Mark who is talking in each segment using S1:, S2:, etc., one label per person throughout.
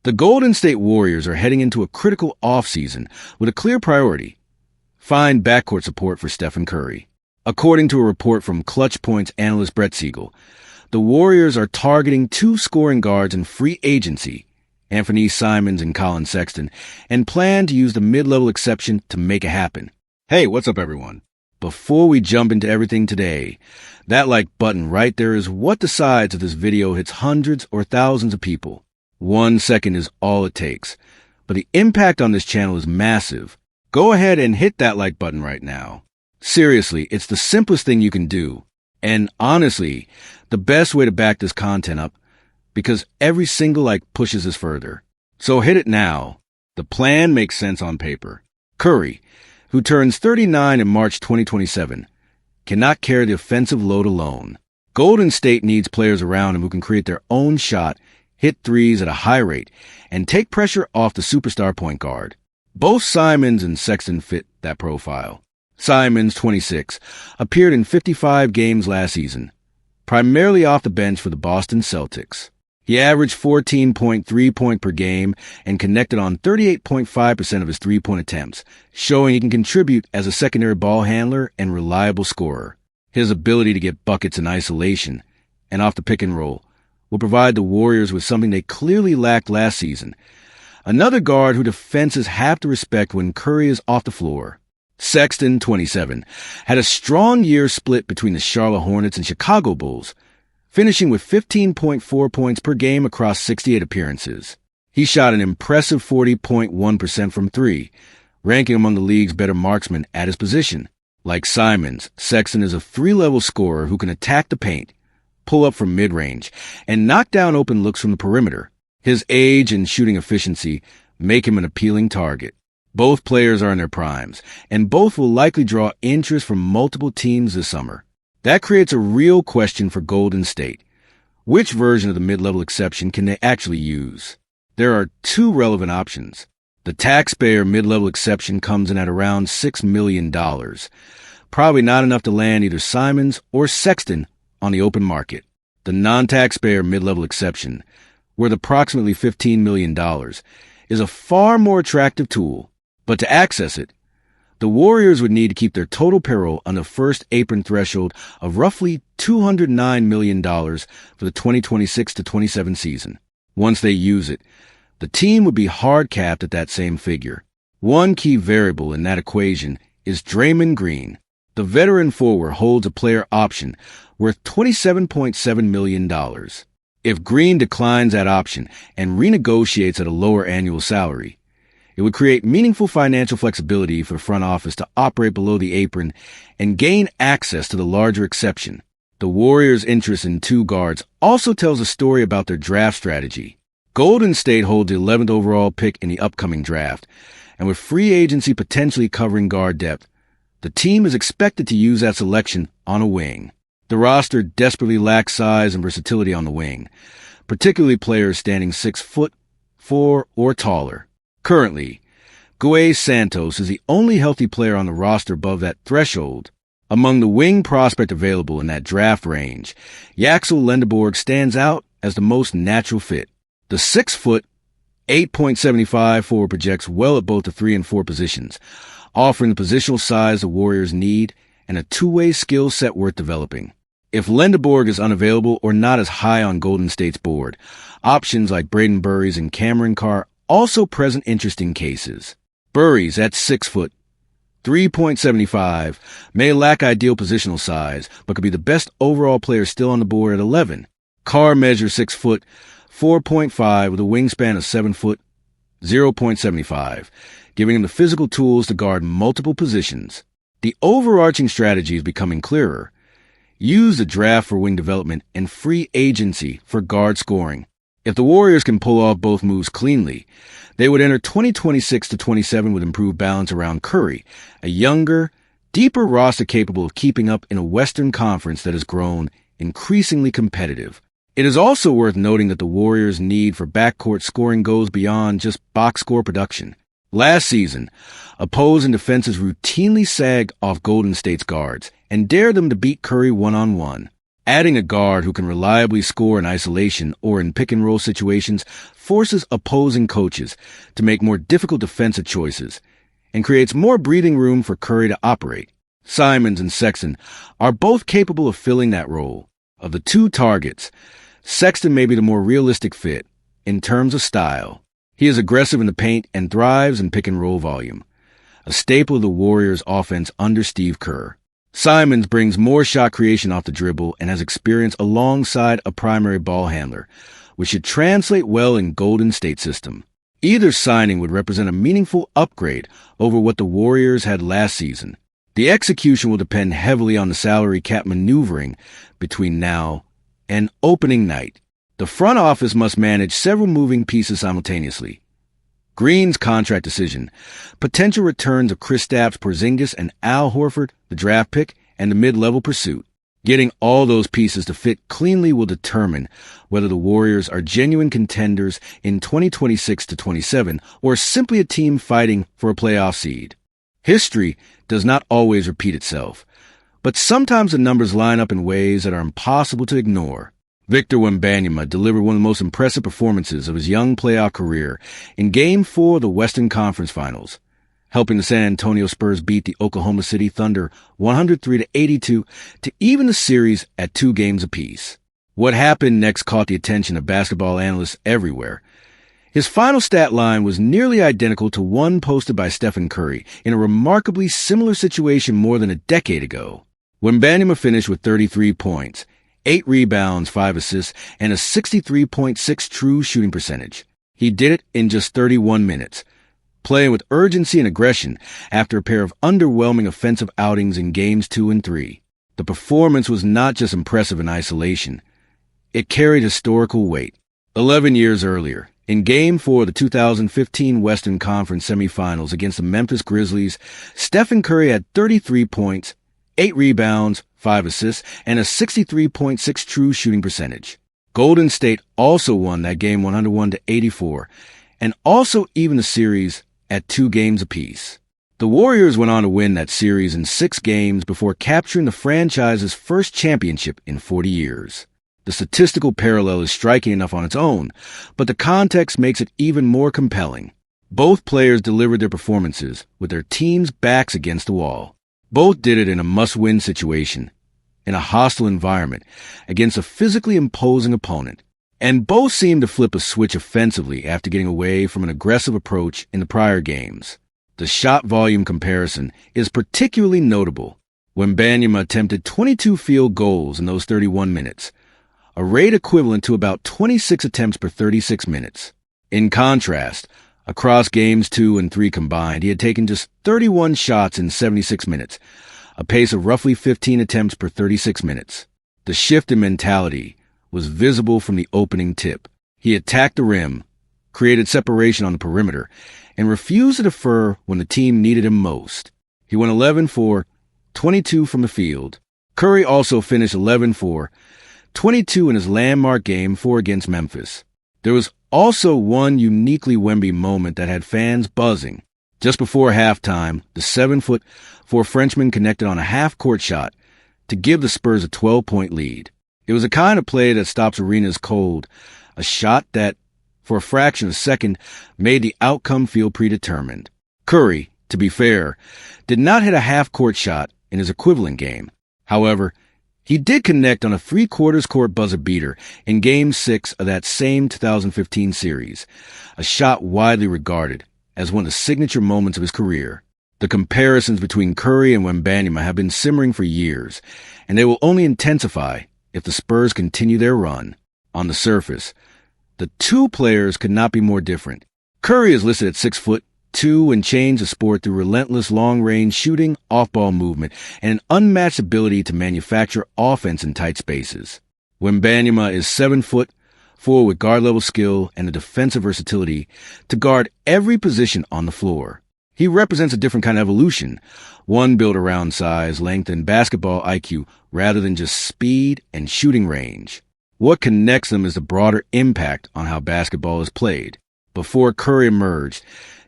S1: The Golden State Warriors are heading into a critical offseason with a clear priority: find backcourt support for Stephen Curry. According to a report from Clutch Points analyst Brett Siegel, the Warriors are targeting two scoring guards in free agency, Anthony Simons and Colin Sexton, and plan to use the mid-level exception to make it happen. Hey, what's up, everyone? Before we jump into everything today, that like button right there is what decides if this video hits hundreds or thousands of people. 1 second is all it takes, but the impact on this channel is massive. Go ahead and hit that like button right now. Seriously, it's the simplest thing you can do. And honestly, the best way to back this content up, because every single like pushes us further. So hit it now. The plan makes sense on paper. Curry, who turns 39 in March 2027, cannot carry the offensive load alone. Golden State needs players around him who can create their own shot, hit threes at a high rate, and take pressure off the superstar point guard. Both Simons and Sexton fit that profile. Simons, 26, appeared in 55 games last season, primarily off the bench for the Boston Celtics. He averaged 14.3 points per game and connected on 38.5% of his three-point attempts, showing he can contribute as a secondary ball handler and reliable scorer. His ability to get buckets in isolation and off the pick and roll will provide the Warriors with something they clearly lacked last season: another guard who defenses have to respect when Curry is off the floor. Sexton, 27, had a strong year split between the Charlotte Hornets and Chicago Bulls, finishing with 15.4 points per game across 68 appearances. He shot an impressive 40.1% from three, ranking among the league's better marksmen at his position. Like Simons, Sexton is a three-level scorer who can attack the paint, pull up from mid-range, and knock down open looks from the perimeter. His age and shooting efficiency make him an appealing target. Both players are in their primes, and both will likely draw interest from multiple teams this summer. That creates a real question for Golden State. Which version of the mid-level exception can they actually use? There are two relevant options. The taxpayer mid-level exception comes in at around $6 million, probably not enough to land either Simons or Sexton on the open market. The non-taxpayer mid-level exception, worth approximately $15 million, is a far more attractive tool. But to access it, the Warriors would need to keep their total payroll on the first apron threshold of roughly $209 million for the 2026-27 season. Once they use it, the team would be hard capped at that same figure. One key variable in that equation is Draymond Green. The veteran forward holds a player option worth $27.7 million. If Green declines that option and renegotiates at a lower annual salary, it would create meaningful financial flexibility for the front office to operate below the apron and gain access to the larger exception. The Warriors' interest in two guards also tells a story about their draft strategy. Golden State holds the 11th overall pick in the upcoming draft, and with free agency potentially covering guard depth, the team is expected to use that selection on a wing. The roster desperately lacks size and versatility on the wing, particularly players standing 6'4" or taller. Currently, Guay Santos is the only healthy player on the roster above that threshold. Among the wing prospect available in that draft range, Yaxel Lendeborg stands out as the most natural fit. The 6', 8.75 forward projects well at both the 3 and 4 positions, offering the positional size the Warriors need and a two-way skill set worth developing. If Lendeborg is unavailable or not as high on Golden State's board, options like Braden Burries and Cameron Carr also present interesting cases. Burries at 6 foot, 3.75, may lack ideal positional size, but could be the best overall player still on the board at 11. Carr measures 6 foot, 4.5 with a wingspan of 7 foot, 0.75, giving him the physical tools to guard multiple positions. The overarching strategy is becoming clearer. Use the draft for wing development and free agency for guard scoring. If the Warriors can pull off both moves cleanly, they would enter 2026-27 with improved balance around Curry, a younger, deeper roster capable of keeping up in a Western Conference that has grown increasingly competitive. It is also worth noting that the Warriors' need for backcourt scoring goes beyond just box score production. Last season, opposing defenses routinely sagged off Golden State's guards and dared them to beat Curry one-on-one. Adding a guard who can reliably score in isolation or in pick-and-roll situations forces opposing coaches to make more difficult defensive choices and creates more breathing room for Curry to operate. Simons and Sexton are both capable of filling that role. Of the two targets, Sexton may be the more realistic fit in terms of style. He is aggressive in the paint and thrives in pick-and-roll volume, a staple of the Warriors' offense under Steve Kerr. Simons brings more shot creation off the dribble and has experience alongside a primary ball handler, which should translate well in Golden State's system. Either signing would represent a meaningful upgrade over what the Warriors had last season. The execution will depend heavily on the salary cap maneuvering between now and opening night. The front office must manage several moving pieces simultaneously. Green's contract decision, potential returns of Kristaps Porzingis and Al Horford, the draft pick, and the mid-level pursuit. Getting all those pieces to fit cleanly will determine whether the Warriors are genuine contenders in 2026-27 or simply a team fighting for a playoff seed. History does not always repeat itself, but sometimes the numbers line up in ways that are impossible to ignore. Victor Wembanyama delivered one of the most impressive performances of his young playoff career in Game 4 of the Western Conference Finals, helping the San Antonio Spurs beat the Oklahoma City Thunder 103-82 to even the series at 2 games apiece. What happened next caught the attention of basketball analysts everywhere. His final stat line was nearly identical to one posted by Stephen Curry in a remarkably similar situation more than a decade ago. Wembanyama finished with 33 points, 8 rebounds, 5 assists, and a 63.6 true shooting percentage. He did it in just 31 minutes, playing with urgency and aggression after a pair of underwhelming offensive outings in Games 2 and 3. The performance was not just impressive in isolation. It carried historical weight. 11 years earlier, in Game 4 of the 2015 Western Conference semifinals against the Memphis Grizzlies, Stephen Curry had 33 points, 8 rebounds, 5 assists, and a 63.6 true shooting percentage. Golden State also won that game 101-84, and also evened the series at 2 games apiece. The Warriors went on to win that series in 6 games before capturing the franchise's first championship in 40 years. The statistical parallel is striking enough on its own, but the context makes it even more compelling. Both players delivered their performances with their teams' backs against the wall. Both did it in a must-win situation, in a hostile environment, against a physically imposing opponent. And both seemed to flip a switch offensively after getting away from an aggressive approach in the prior games. The shot volume comparison is particularly notable. Wembanyama attempted 22 field goals in those 31 minutes, a rate equivalent to about 26 attempts per 36 minutes. In contrast, across Games 2 and 3 combined, he had taken just 31 shots in 76 minutes, a pace of roughly 15 attempts per 36 minutes. The shift in mentality was visible from the opening tip. He attacked the rim, created separation on the perimeter, and refused to defer when the team needed him most. He went 11 for 22 from the field. Curry also finished 11 for 22 in his landmark Game 4 against Memphis. There was also one uniquely Wemby moment that had fans buzzing. Just before halftime, the 7'4" Frenchman connected on a half-court shot to give the Spurs a 12-point lead. It was a kind of play that stops arenas cold, a shot that, for a fraction of a second, made the outcome feel predetermined. Curry, to be fair, did not hit a half-court shot in his equivalent game. However, he did connect on a three-quarters court buzzer beater in Game 6 of that same 2015 series, a shot widely regarded as one of the signature moments of his career. The comparisons between Curry and Wembanyama have been simmering for years, and they will only intensify if the Spurs continue their run. On the surface, the two players could not be more different. Curry is listed at 6'2" and changed the sport through relentless long-range shooting, off-ball movement, and an unmatched ability to manufacture offense in tight spaces. Wembanyama is 7'4" with guard-level skill and the defensive versatility to guard every position on the floor. He represents a different kind of evolution, one built around size, length, and basketball IQ rather than just speed and shooting range. What connects them is the broader impact on how basketball is played. Before Curry emerged,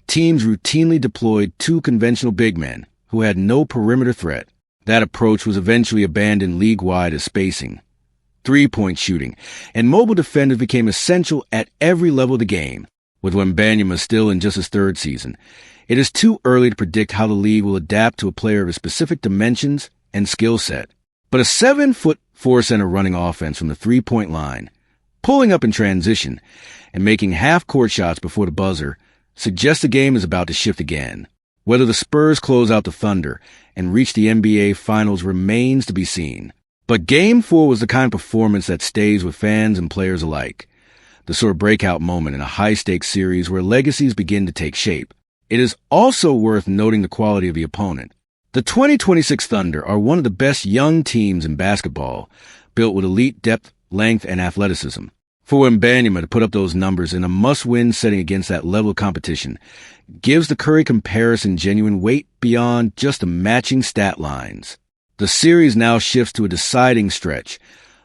S1: teams routinely deployed 2 conventional big men who had no perimeter threat. That approach was eventually abandoned league-wide as spacing, three-point shooting, and mobile defenders became essential at every level of the game. With Wembanyama still in just his third season, it is too early to predict how the league will adapt to a player of his specific dimensions and skill set. But a 7'4" center running offense from the three-point line, pulling up in transition, and making half-court shots before the buzzer suggests the game is about to shift again. Whether the Spurs close out the Thunder and reach the NBA Finals remains to be seen. But Game 4 was the kind of performance that stays with fans and players alike. The sort of breakout moment in a high-stakes series where legacies begin to take shape. It is also worth noting the quality of the opponent. The 2026 Thunder are one of the best young teams in basketball, built with elite depth, length, and athleticism. For Wembanyama to put up those numbers in a must-win setting against that level of competition gives the Curry comparison genuine weight beyond just the matching stat lines. The series now shifts to a deciding stretch,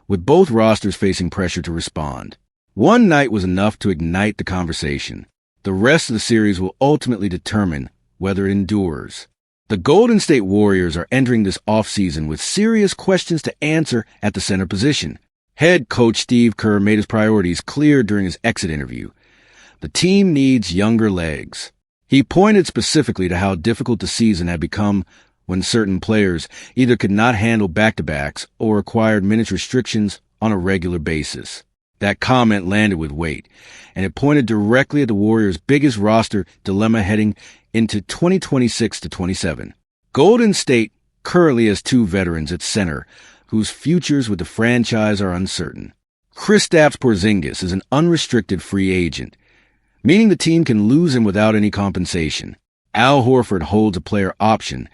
S1: with both rosters facing pressure to respond. One night was enough to ignite the conversation. The rest of the series will ultimately determine whether it endures. The Golden State Warriors are entering this offseason with serious questions to answer at the center position. Head coach Steve Kerr made his priorities clear during his exit interview. The team needs younger legs. He pointed specifically to how difficult the season had become when certain players either could not handle back-to-backs or required minutes restrictions on a regular basis. That comment landed with weight, and it pointed directly at the Warriors' biggest roster dilemma heading into 2026-27. Golden State currently has two veterans at center whose futures with the franchise are uncertain. Kristaps Porzingis is an unrestricted free agent, meaning the team can lose him without any compensation. Al Horford holds a player option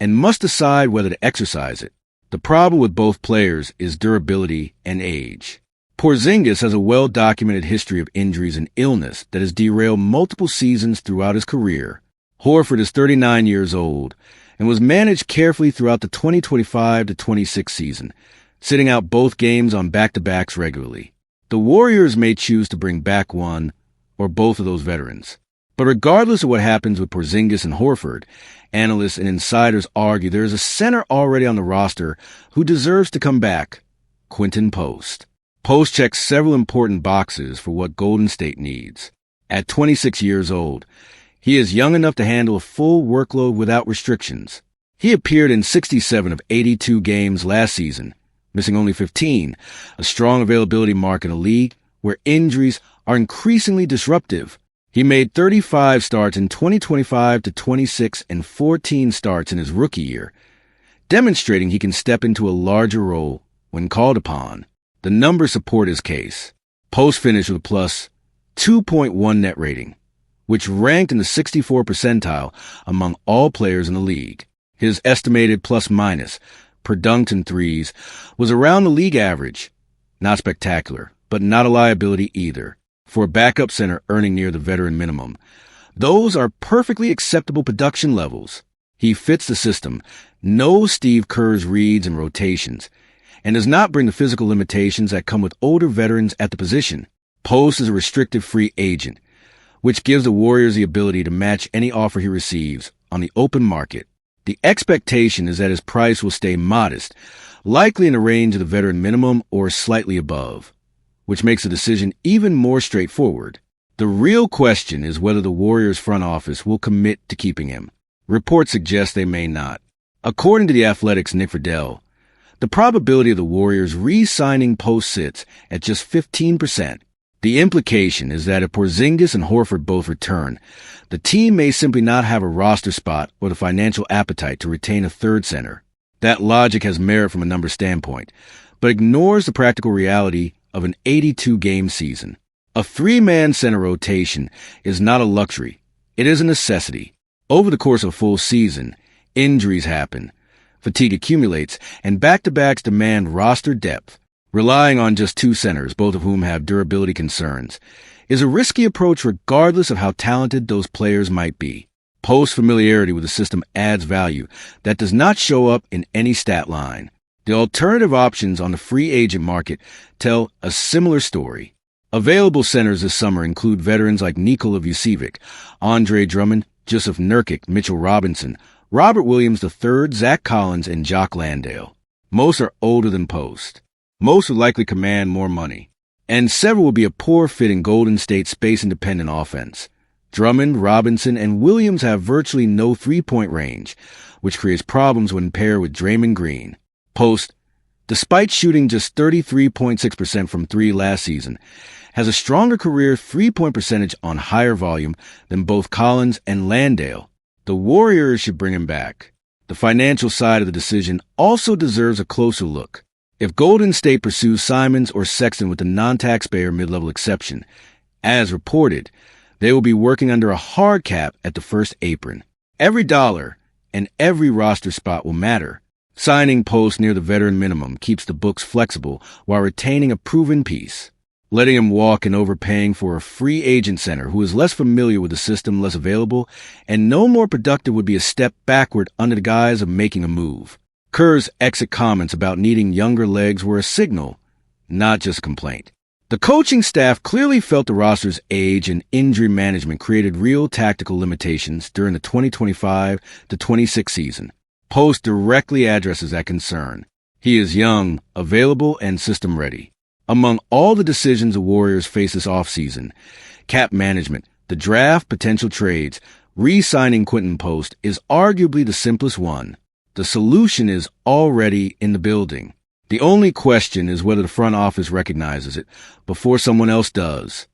S1: and must decide whether to exercise it. The problem with both players is durability and age. Porzingis has a well-documented history of injuries and illness that has derailed multiple seasons throughout his career. Horford is 39 years old and was managed carefully throughout the 2025-26 season, sitting out both games on back-to-backs regularly. The Warriors may choose to bring back one or both of those veterans. But regardless of what happens with Porzingis and Horford, analysts and insiders argue there is a center already on the roster who deserves to come back: Quinton Post. Post checks several important boxes for what Golden State needs. At 26 years old, he is young enough to handle a full workload without restrictions. He appeared in 67 of 82 games last season, missing only 15, a strong availability mark in a league where injuries are increasingly disruptive. He made 35 starts in 2025-26 and 14 starts in his rookie year, demonstrating he can step into a larger role when called upon. The numbers support his case. Post finished with a plus 2.1 net rating, which ranked in the 64th percentile among all players in the league. His estimated plus-minus per dunked and threes was around the league average. Not spectacular, but not a liability either. For a backup center earning near the veteran minimum, those are perfectly acceptable production levels. He fits the system, knows Steve Kerr's reads and rotations, and does not bring the physical limitations that come with older veterans at the position. Post is a restricted free agent, which gives the Warriors the ability to match any offer he receives on the open market. The expectation is that his price will stay modest, likely in the range of the veteran minimum or slightly above, which makes the decision even more straightforward. The real question is whether the Warriors front office will commit to keeping him. Reports suggest they may not. According to The Athletic's Nick Friedell, the probability of the Warriors re-signing Post sits at just 15%. The implication is that if Porzingis and Horford both return, the team may simply not have a roster spot or the financial appetite to retain a third center. That logic has merit from a numbers standpoint, but ignores the practical reality of an 82-game season. A three-man center rotation is not a luxury. It is a necessity. Over the course of a full season, injuries happen, fatigue accumulates, and back-to-backs demand roster depth. Relying on just two centers, both of whom have durability concerns, is a risky approach regardless of how talented those players might be. Post familiarity with the system adds value that does not show up in any stat line. The alternative options on the free agent market tell a similar story. Available centers this summer include veterans like Nikola Vucevic, Andre Drummond, Jusuf Nurkic, Mitchell Robinson, Robert Williams III, Zach Collins, and Jock Landale. Most are older than Post. Most would likely command more money, and several will be a poor fit in Golden State's space-independent offense. Drummond, Robinson, and Williams have virtually no three-point range, which creates problems when paired with Draymond Green. Post, despite shooting just 33.6% from three last season, has a stronger career three-point percentage on higher volume than both Collins and Landale. The Warriors should bring him back. The financial side of the decision also deserves a closer look. If Golden State pursues Simons or Sexton with a non-taxpayer mid-level exception, as reported, they will be working under a hard cap at the first apron. Every dollar and every roster spot will matter. Signing Post near the veteran minimum keeps the books flexible while retaining a proven piece. Letting him walk and overpaying for a free agent center who is less familiar with the system, less available, and no more productive would be a step backward under the guise of making a move. Kerr's exit comments about needing younger legs were a signal, not just a complaint. The coaching staff clearly felt the roster's age and injury management created real tactical limitations during the 2025-26 season. Post directly addresses that concern. He is young, available, and system-ready. Among all the decisions the Warriors face this offseason, cap management, the draft, potential trades, re-signing Quinton Post is arguably the simplest one. The solution is already in the building. The only question is whether the front office recognizes it before someone else does.